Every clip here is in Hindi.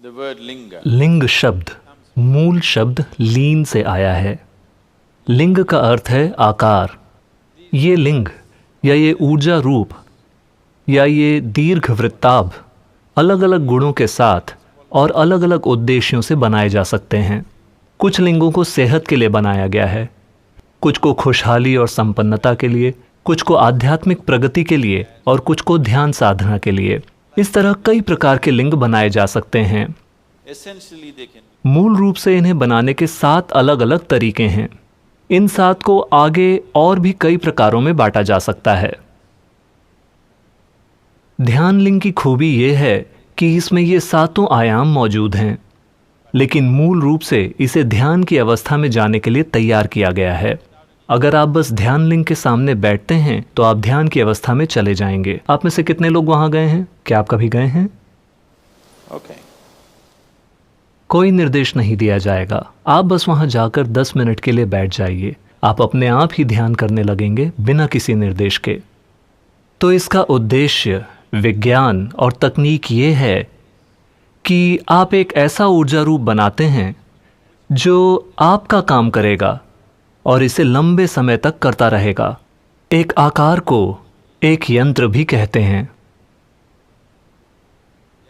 The word linga लिंग शब्द मूल शब्द लीन से आया है। लिंग का अर्थ है आकार। ये लिंग या ये ऊर्जा रूप या ये दीर्घ वृत्ताभ अलग अलग गुणों के साथ और अलग अलग उद्देश्यों से बनाए जा सकते हैं। कुछ लिंगों को सेहत के लिए बनाया गया है, कुछ को खुशहाली और संपन्नता के लिए, कुछ को आध्यात्मिक प्रगति के लिए और कुछ को ध्यान साधना के लिए। इस तरह कई प्रकार के लिंग बनाए जा सकते हैं। essentially they can मूल रूप से इन्हें बनाने के 7 अलग अलग तरीके हैं। इन 7 को आगे और भी कई प्रकारों में बांटा जा सकता है। ध्यान लिंग की खूबी यह है कि इसमें ये 7 आयाम मौजूद हैं, लेकिन मूल रूप से इसे ध्यान की अवस्था में जाने के लिए तैयार किया गया है। अगर आप बस ध्यान लिंग के सामने बैठते हैं तो आप ध्यान की अवस्था में चले जाएंगे। आप में से कितने लोग वहां गए हैं? क्या आप कभी गए हैं? okay कोई निर्देश नहीं दिया जाएगा, आप बस वहां जाकर 10 मिनट के लिए बैठ जाइए। आप अपने आप ही ध्यान करने लगेंगे बिना किसी निर्देश के। तो इसका उद्देश्य, विज्ञान और तकनीक ये है कि आप एक ऐसा ऊर्जा रूप बनाते हैं जो आपका काम करेगा और इसे लंबे समय तक करता रहेगा। एक आकार को एक यंत्र भी कहते हैं।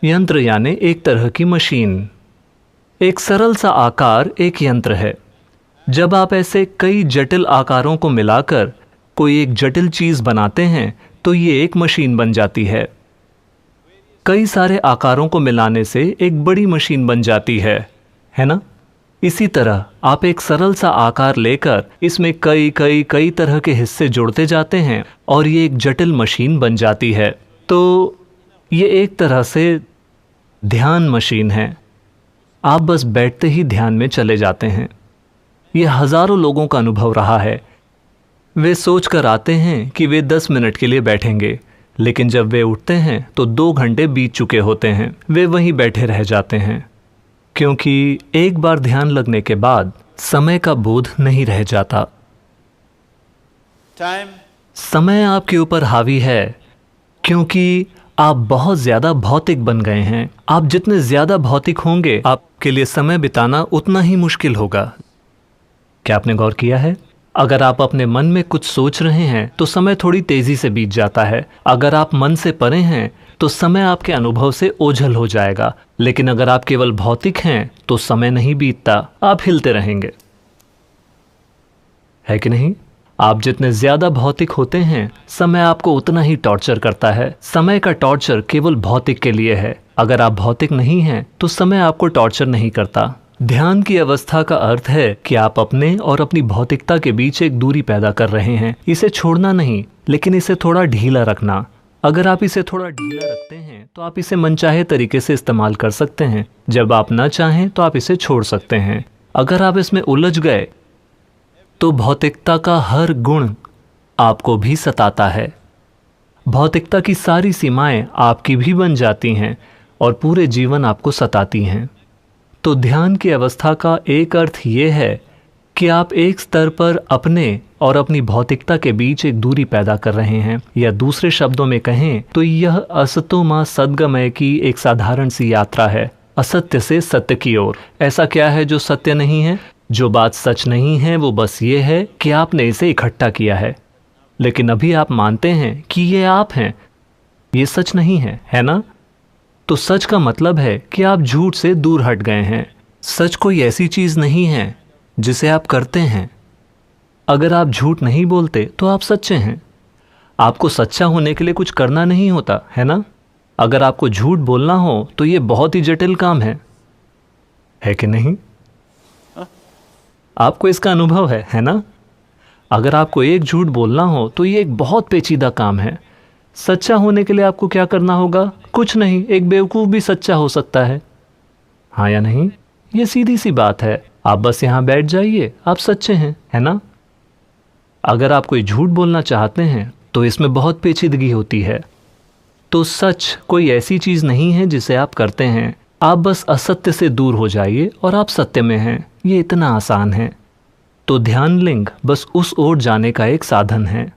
यंत्र यानी एक तरह की मशीन। एक सरल सा आकार एक यंत्र है। जब आप ऐसे कई जटिल आकारों को मिलाकर कोई एक जटिल चीज बनाते हैं तो ये एक मशीन बन जाती है। कई सारे आकारों को मिलाने से एक बड़ी मशीन बन जाती है ना? इसी तरह आप एक सरल सा आकार लेकर इसमें कई कई कई तरह के हिस्से जोड़ते जाते हैं और ये एक जटिल मशीन बन जाती है। तो ये एक तरह से ध्यान मशीन है। आप बस बैठते ही ध्यान में चले जाते हैं। ये हजारों लोगों का अनुभव रहा है। वे सोच कर आते हैं कि वे 10 मिनट के लिए बैठेंगे, लेकिन जब वे उठते हैं तो 2 घंटे बीत चुके होते हैं। वे वहीं बैठे रह जाते हैं, क्योंकि एक बार ध्यान लगने के बाद समय का बोध नहीं रह जाता। time समय आपके ऊपर हावी है, क्योंकि आप बहुत ज्यादा भौतिक बन गए हैं। आप जितने ज्यादा भौतिक होंगे, आपके लिए समय बिताना उतना ही मुश्किल होगा। क्या आपने गौर किया है? अगर आप अपने मन में कुछ सोच रहे हैं तो समय थोड़ी तेजी से बीत जाता है। अगर आप मन से परे हैं तो समय आपके अनुभव से ओझल हो जाएगा। लेकिन अगर आप केवल भौतिक हैं तो समय नहीं बीतता, आप हिलते रहेंगे, है कि नहीं? आप जितने ज्यादा भौतिक होते हैं, समय आपको उतना ही टॉर्चर करता है। समय का टॉर्चर केवल भौतिक के लिए है। अगर आप भौतिक नहीं हैं तो समय आपको टॉर्चर नहीं करता। ध्यान की अवस्था का अर्थ है कि आप अपने और अपनी भौतिकता के बीच एक दूरी पैदा कर रहे हैं। इसे छोड़ना नहीं, लेकिन इसे थोड़ा ढीला रखना। अगर आप इसे थोड़ा ढीला रखते हैं तो आप इसे मनचाहे तरीके से इस्तेमाल कर सकते हैं। जब आप ना चाहें तो आप इसे छोड़ सकते हैं। अगर आप इसमें उलझ गए तो भौतिकता का हर गुण आपको भी सताता है। भौतिकता की सारी सीमाएं आपकी भी बन जाती हैं और पूरे जीवन आपको सताती हैं। तो ध्यान की अवस्था का एक अर्थ ये है कि आप एक स्तर पर अपने और अपनी भौतिकता के बीच एक दूरी पैदा कर रहे हैं, या दूसरे शब्दों में कहें तो यह असतो मां सद्गमय की एक साधारण सी यात्रा है, असत्य से सत्य की ओर। ऐसा क्या है जो सत्य नहीं है? जो बात सच नहीं है वो बस ये है कि आपने इसे इकट्ठा किया है, लेकिन अभी आप मानते हैं कि ये आप हैं। ये सच नहीं है ना? तो सच का मतलब है कि आप झूठ से दूर हट गए हैं। सच कोई ऐसी चीज नहीं है जिसे आप करते हैं। अगर आप झूठ नहीं बोलते तो आप सच्चे हैं। आपको सच्चा होने के लिए कुछ करना नहीं होता, है ना? अगर आपको झूठ बोलना हो तो ये बहुत ही जटिल काम है कि नहीं? आपको इसका अनुभव है ना? अगर आपको एक झूठ बोलना हो तो ये एक बहुत पेचीदा काम है। सच्चा होने के लिए आपको क्या करना होगा? कुछ नहीं। एक बेवकूफ़ भी सच्चा हो सकता है, हाँ या नहीं? ये सीधी सी बात है। आप बस यहाँ बैठ जाइए, आप सच्चे हैं, है ना? अगर आप कोई झूठ बोलना चाहते हैं तो इसमें बहुत पेचीदगी होती है। तो सच कोई ऐसी चीज़ नहीं है जिसे आप करते हैं। आप बस असत्य से दूर हो जाइए और आप सत्य में हैं। ये इतना आसान है। तो ध्यान लिंग बस उस ओर जाने का एक साधन है।